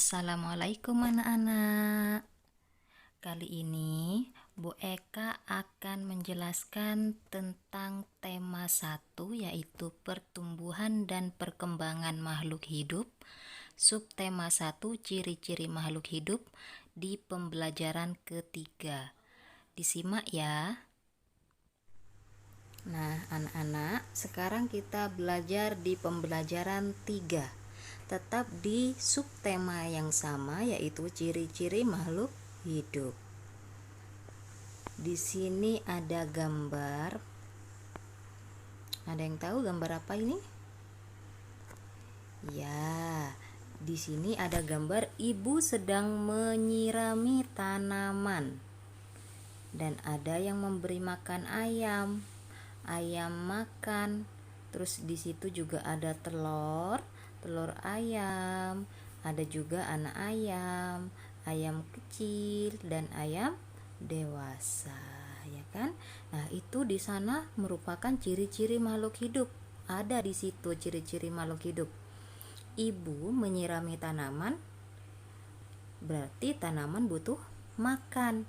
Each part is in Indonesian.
Assalamualaikum anak-anak. Kali ini Bu Eka akan menjelaskan tentang tema 1, yaitu pertumbuhan dan perkembangan makhluk hidup. Subtema 1, ciri-ciri makhluk hidup, di pembelajaran ketiga. Disimak ya. Nah, anak-anak, sekarang kita belajar di pembelajaran 3. Tetap di subtema yang sama, yaitu ciri-ciri makhluk hidup. Di sini ada gambar. Ada yang tahu gambar apa ini? Ya, di sini ada gambar ibu sedang menyirami tanaman. Dan ada yang memberi makan ayam. Ayam makan. Terus di situ juga ada telur ayam, ada juga anak ayam, ayam kecil dan ayam dewasa, ya kan? Nah, itu di sana merupakan ciri-ciri makhluk hidup. Ada di situ ciri-ciri makhluk hidup. Ibu menyirami tanaman, berarti tanaman butuh makan.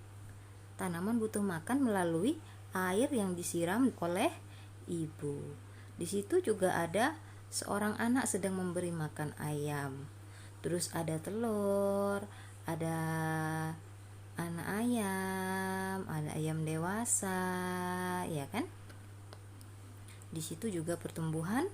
Tanaman butuh makan melalui air yang disiram oleh ibu. Di situ juga ada seorang anak sedang memberi makan ayam. Terus ada telur, ada anak ayam, ada ayam dewasa, ya kan? Di situ juga pertumbuhan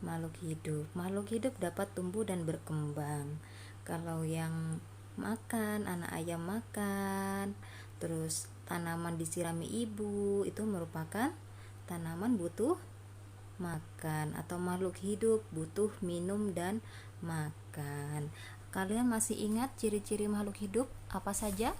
makhluk hidup. Makhluk hidup dapat tumbuh dan berkembang. Kalau yang makan, anak ayam makan, terus tanaman disirami ibu, itu merupakan tanaman butuh makan, atau makhluk hidup butuh minum dan makan. Kalian masih ingat ciri-ciri makhluk hidup apa saja?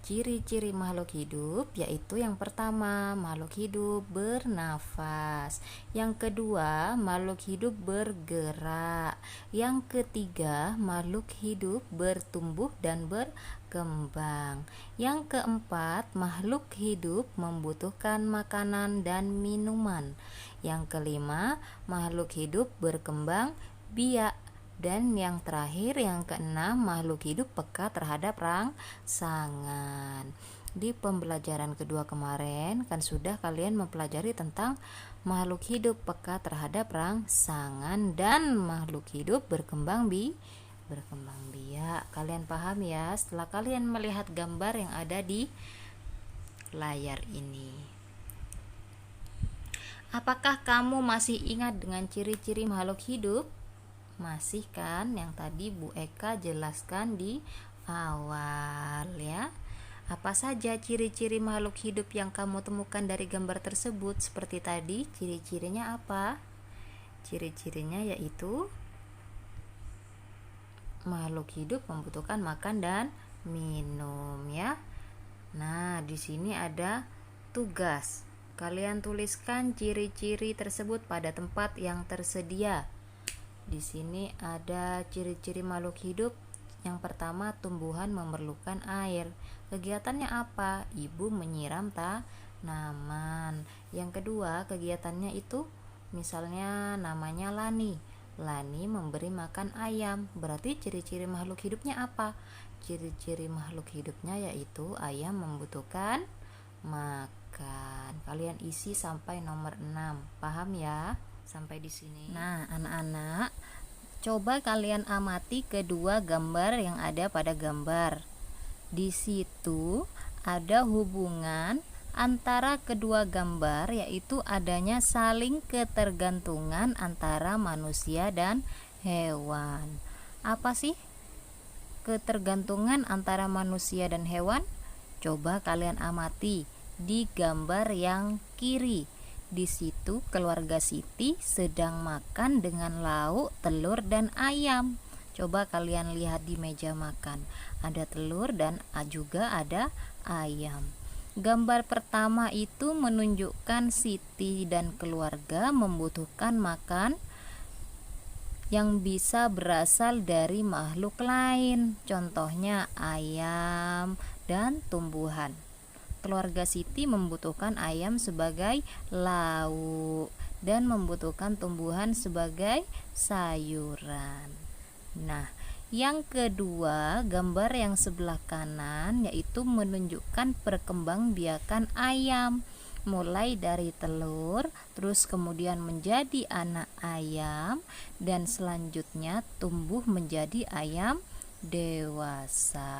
Ciri-ciri makhluk hidup yaitu yang pertama, makhluk hidup bernafas. Yang kedua, makhluk hidup bergerak. Yang ketiga, makhluk hidup bertumbuh dan berkembang. Yang keempat, makhluk hidup membutuhkan makanan dan minuman. Yang kelima, makhluk hidup berkembang biak. Dan yang terakhir, yang keenam, makhluk hidup peka terhadap rangsangan. Di pembelajaran kedua kemarin kan sudah kalian mempelajari tentang makhluk hidup peka terhadap rangsangan dan makhluk hidup berkembang biak. Kalian paham ya setelah kalian melihat gambar yang ada di layar ini. Apakah kamu masih ingat dengan ciri-ciri makhluk hidup? Masih kan, yang tadi Bu Eka jelaskan di awal ya. Apa saja ciri-ciri makhluk hidup yang kamu temukan dari gambar tersebut? Seperti tadi, ciri-cirinya apa? Ciri-cirinya yaitu makhluk hidup membutuhkan makan dan minum ya. Nah, di sini ada tugas. Kalian tuliskan ciri-ciri tersebut pada tempat yang tersedia. Di sini ada ciri-ciri makhluk hidup. Yang pertama, tumbuhan memerlukan air. Kegiatannya apa? Ibu menyiram tanaman. Yang kedua, kegiatannya itu misalnya namanya Lani. Lani memberi makan ayam. Berarti ciri-ciri makhluk hidupnya apa? Ciri-ciri makhluk hidupnya yaitu ayam membutuhkan makan. Kalian isi sampai nomor 6. Paham ya? Sampai di sini. Nah, anak-anak, coba kalian amati kedua gambar yang ada pada gambar. Di situ ada hubungan antara kedua gambar, yaitu adanya saling ketergantungan antara manusia dan hewan. Apa sih ketergantungan antara manusia dan hewan? Coba kalian amati di gambar yang kiri. Di situ keluarga Siti sedang makan dengan lauk, telur, dan ayam. Coba kalian lihat di meja makan. Ada telur dan juga ada ayam. Gambar pertama itu menunjukkan Siti dan keluarga membutuhkan makan yang bisa berasal dari makhluk lain. Contohnya ayam dan tumbuhan. Keluarga Siti membutuhkan ayam sebagai lauk dan membutuhkan tumbuhan sebagai sayuran. Nah, Yang kedua, gambar yang sebelah kanan yaitu menunjukkan perkembangbiakan ayam, mulai dari telur, terus kemudian menjadi anak ayam, dan selanjutnya tumbuh menjadi ayam dewasa.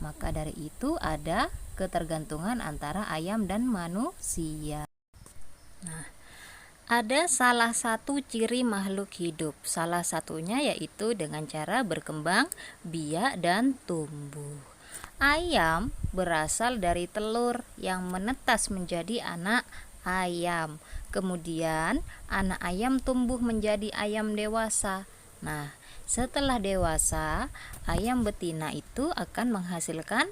Maka dari itu ada ketergantungan antara ayam dan manusia. Nah, ada salah satu ciri makhluk hidup. Salah satunya yaitu dengan cara berkembang biak dan tumbuh. Ayam berasal dari telur yang menetas menjadi anak ayam. Kemudian anak ayam tumbuh menjadi ayam dewasa. Nah, setelah dewasa, ayam betina itu akan menghasilkan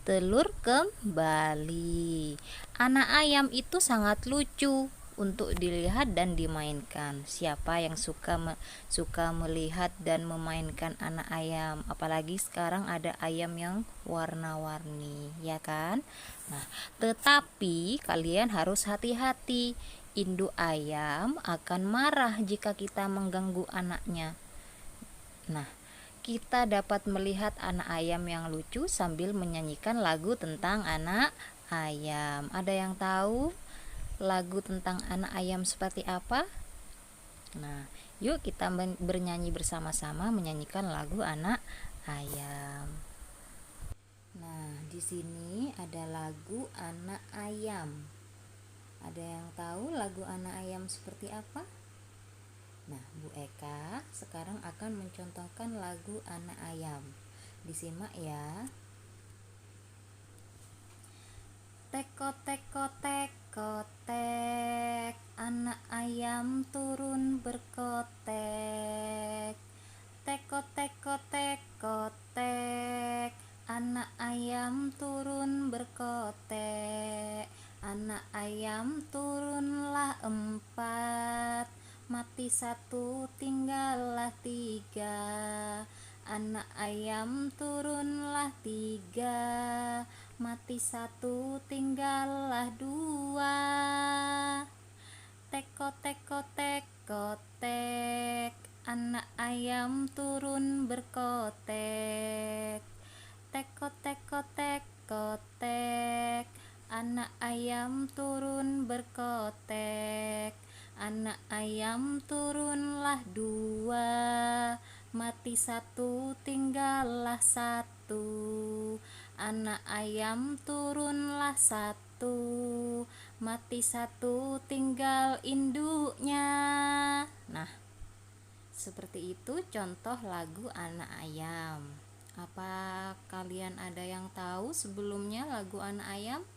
telur kembali. Anak ayam itu sangat lucu untuk dilihat dan dimainkan. Siapa yang suka melihat dan memainkan anak ayam? Apalagi sekarang ada ayam yang warna-warni, ya kan? Nah, tetapi kalian harus hati-hati. Induk ayam akan marah jika kita mengganggu anaknya. Nah, kita dapat melihat anak ayam yang lucu sambil menyanyikan lagu tentang anak ayam. Ada yang tahu lagu tentang anak ayam seperti apa? Nah, yuk kita bernyanyi bersama-sama menyanyikan lagu anak ayam. Nah, di sini ada lagu anak ayam. Ada yang tahu lagu anak ayam seperti apa? Nah, Bu Eka sekarang akan mencontohkan lagu anak ayam. Disimak ya. Teko teko teko tek, anak ayam turun berkotek. Teko teko teko tek, anak ayam turun berkotek. Anak ayam turunlah 4, mati 1 tinggallah 3. Anak ayam turunlah 3, mati 1 tinggallah 2. Teko teko teko tek, anak ayam turun berkotek. Teko teko teko tek, anak ayam turun berkotek. Anak ayam turunlah 2, mati 1 tinggallah 1. Anak ayam turunlah 1, mati 1 tinggal induknya. Nah, seperti itu contoh lagu anak ayam. Apa kalian ada yang tahu sebelumnya lagu anak ayam?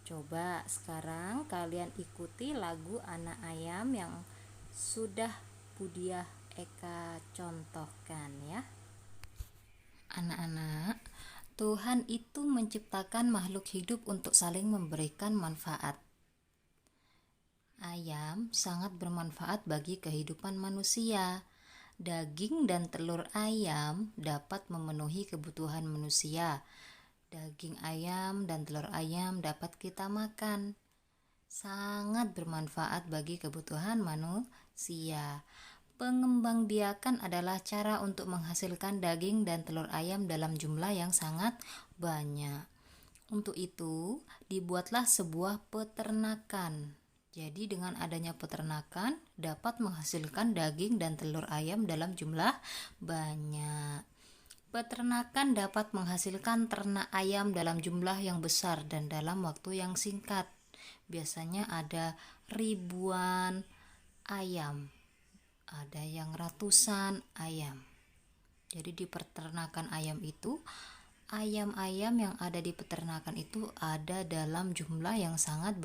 Coba sekarang kalian ikuti lagu anak ayam yang sudah Budiah Eka contohkan ya. Anak-anak, Tuhan itu menciptakan makhluk hidup untuk saling memberikan manfaat. Ayam sangat bermanfaat bagi kehidupan manusia. Daging dan telur ayam dapat memenuhi kebutuhan manusia. Daging ayam dan telur ayam dapat kita makan. Sangat bermanfaat bagi kebutuhan manusia. Pengembangbiakan adalah cara untuk menghasilkan daging dan telur ayam dalam jumlah yang sangat banyak. Untuk itu, dibuatlah sebuah peternakan. Jadi dengan adanya peternakan dapat menghasilkan daging dan telur ayam dalam jumlah banyak. Peternakan dapat menghasilkan ternak ayam dalam jumlah yang besar dan dalam waktu yang singkat. Biasanya ada ribuan ayam, ada yang ratusan ayam. Jadi di peternakan ayam itu, ayam-ayam yang ada di peternakan itu ada dalam jumlah yang sangat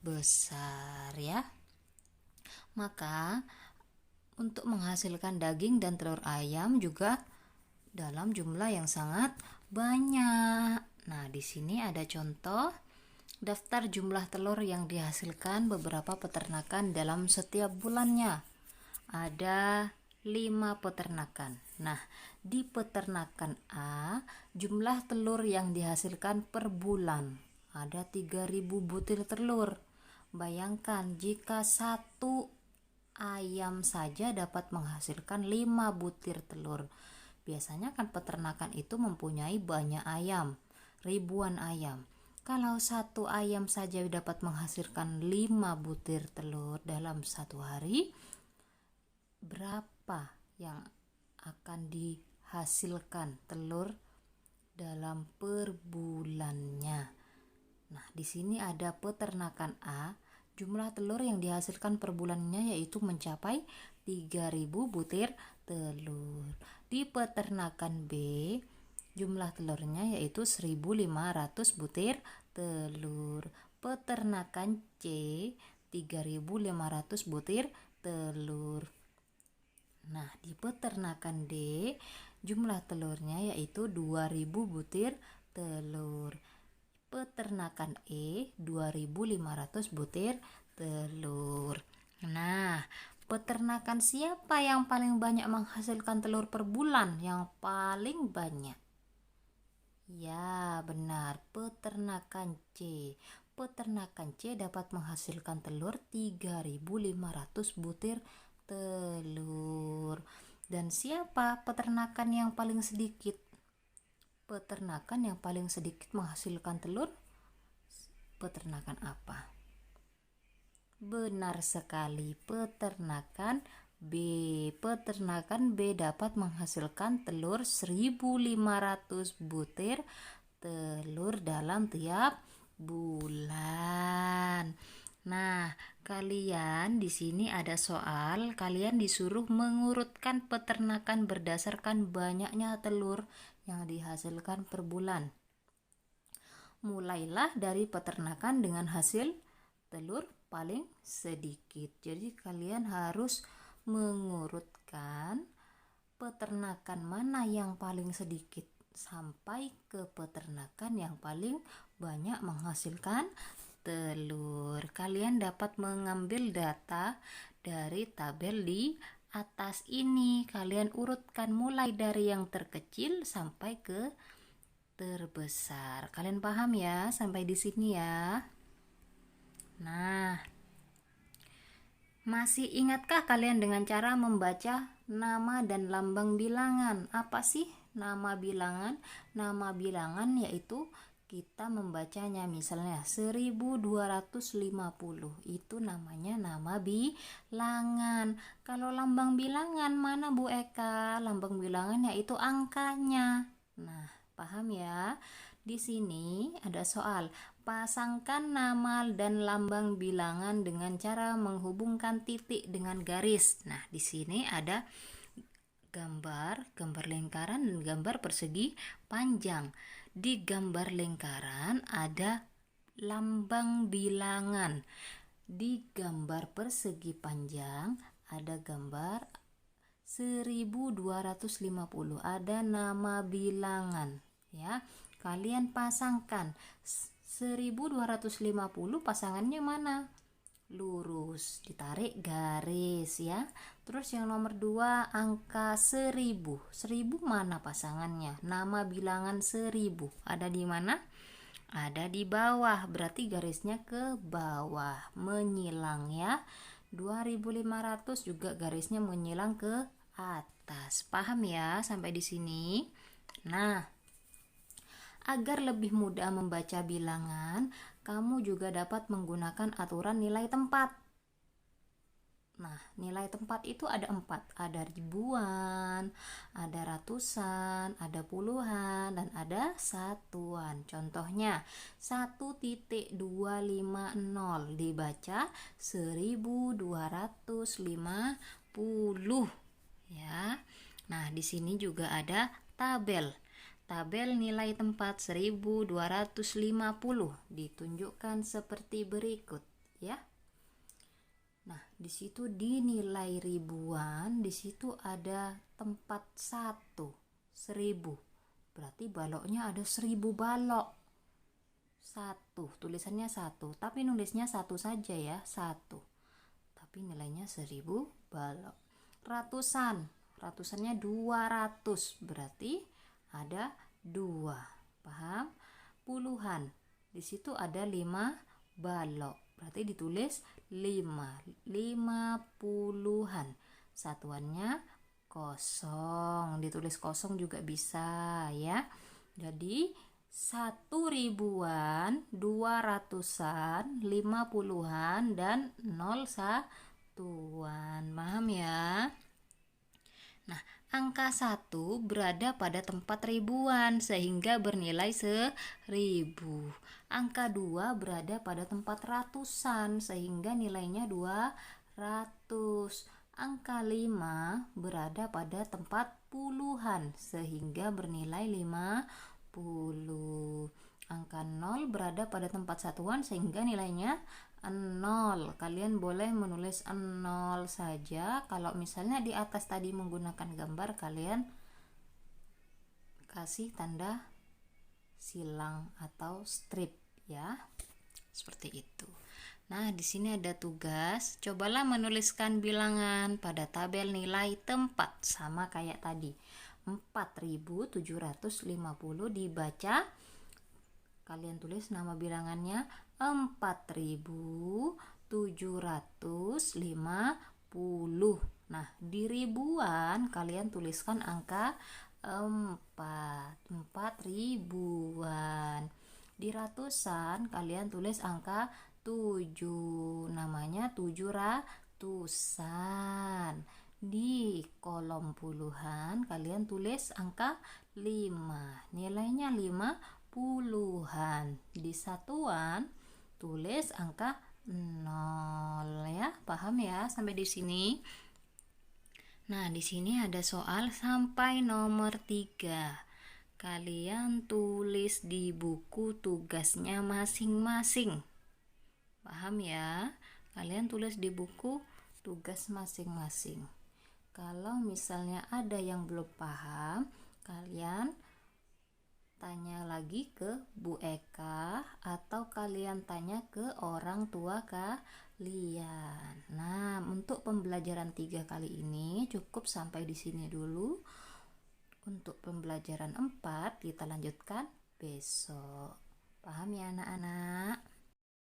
besar ya. Maka untuk menghasilkan daging dan telur ayam juga dalam jumlah yang sangat banyak. Nah, di sini ada contoh daftar jumlah telur yang dihasilkan beberapa peternakan dalam setiap bulannya. Ada 5 peternakan. Nah, di peternakan A, jumlah telur yang dihasilkan per bulan ada 3.000 butir telur. Bayangkan jika satu ayam saja dapat menghasilkan 5 butir telur. Biasanya kan peternakan itu mempunyai banyak ayam, ribuan ayam. Kalau satu ayam saja dapat menghasilkan 5 butir telur dalam satu hari, berapa yang akan dihasilkan telur dalam per bulannya? Nah, di sini ada peternakan A, jumlah telur yang dihasilkan per bulannya yaitu mencapai 3.000 butir telur. Di peternakan B, jumlah telurnya yaitu 1.500 butir telur. Peternakan C, 3.500 butir telur. Nah, di peternakan D, jumlah telurnya yaitu 2.000 butir telur. Peternakan E, 2.500 butir telur. Nah, peternakan siapa yang paling banyak menghasilkan telur per bulan? Yang paling banyak. Ya, benar, peternakan C. Peternakan C dapat menghasilkan telur 3.500 butir telur. Dan siapa peternakan yang paling sedikit? Peternakan yang paling sedikit menghasilkan telur, peternakan apa? Benar sekali, peternakan B. Peternakan B dapat menghasilkan telur 1.500 butir telur dalam tiap bulan. Nah, kalian di sini ada soal, kalian disuruh mengurutkan peternakan berdasarkan banyaknya telur yang dihasilkan per bulan. Mulailah dari peternakan dengan hasil telur paling sedikit. Jadi kalian harus mengurutkan peternakan mana yang paling sedikit sampai ke peternakan yang paling banyak menghasilkan telur. Kalian dapat mengambil data dari tabel di atas ini. Kalian urutkan mulai dari yang terkecil sampai ke terbesar. Kalian paham ya sampai di sini ya? Nah, masih ingatkah kalian dengan cara membaca nama dan lambang bilangan? Apa sih nama bilangan? Nama bilangan yaitu kita membacanya, misalnya 1.250, itu namanya nama bilangan. Kalau lambang bilangan mana Bu Eka? Lambang bilangan yaitu angkanya. Nah, paham ya? Di sini ada soal, pasangkan nama dan lambang bilangan dengan cara menghubungkan titik dengan garis. Nah, di sini ada gambar lingkaran dan gambar persegi panjang. Di gambar lingkaran ada lambang bilangan. Di gambar persegi panjang ada gambar 1.250, ada nama bilangan ya. Kalian pasangkan 1.250, pasangannya mana? Lurus, ditarik garis ya. Terus yang nomor 2 angka 1.000. 1.000 mana pasangannya? Nama bilangan 1.000 ada di mana? Ada di bawah, berarti garisnya ke bawah, menyilang ya. 2.500 juga garisnya menyilang ke atas. Paham ya sampai di sini? Nah, agar lebih mudah membaca bilangan, kamu juga dapat menggunakan aturan nilai tempat. Nah, nilai tempat itu ada 4. Ada ribuan, ada ratusan, ada puluhan, dan ada satuan. Contohnya, 1.250 dibaca 1.250 ya. Nah, di sini juga ada tabel. Tabel nilai tempat 1.250 ditunjukkan seperti berikut ya. Nah, di situ di nilai ribuan, di situ ada tempat 1.000. Berarti baloknya ada 1.000 balok. 1, tulisannya 1, tapi nulisnya 1 saja ya, 1. Tapi nilainya 1.000 balok. Ratusan, ratusannya 200, berarti ada 2. Paham? Puluhan, di situ ada 5 balok. berarti ditulis 50-an. Satuannya kosong, ditulis kosong juga bisa ya. Jadi 1000-an, 200-an, 50-an, dan 0 satuan. Paham ya? Nah, angka 1 berada pada tempat ribuan sehingga bernilai 1000. Angka 2 berada pada tempat ratusan sehingga nilainya 200. Angka 5 berada pada tempat puluhan sehingga bernilai 50. Angka 0 berada pada tempat satuan sehingga nilainya 0. Kalian boleh menulis 0 saja. Kalau misalnya di atas tadi menggunakan gambar, kalian kasih tanda silang atau strip ya. Seperti itu. Nah, di sini ada tugas. Cobalah menuliskan bilangan pada tabel nilai tempat sama kayak tadi. 4750 dibaca. Kalian tulis nama bilangannya 4750. Nah, di ribuan kalian tuliskan angka 4 ribuan. Di ratusan kalian tulis angka 7, namanya 700-an. Di kolom puluhan kalian tulis angka 5, nilainya 50-an. Di satuan tulis angka 0 ya. Paham ya sampai di sini? Nah, di sini ada soal sampai nomor 3. Kalian tulis di buku tugasnya masing-masing. Paham ya? Kalian tulis di buku tugas masing-masing. Kalau misalnya ada yang belum paham, kalian tanya lagi ke Bu Eka atau kalian tanya ke orang tua kalian. Nah, untuk pembelajaran 3 kali ini cukup sampai di sini dulu. Untuk pembelajaran 4 kita lanjutkan besok. Paham ya anak-anak?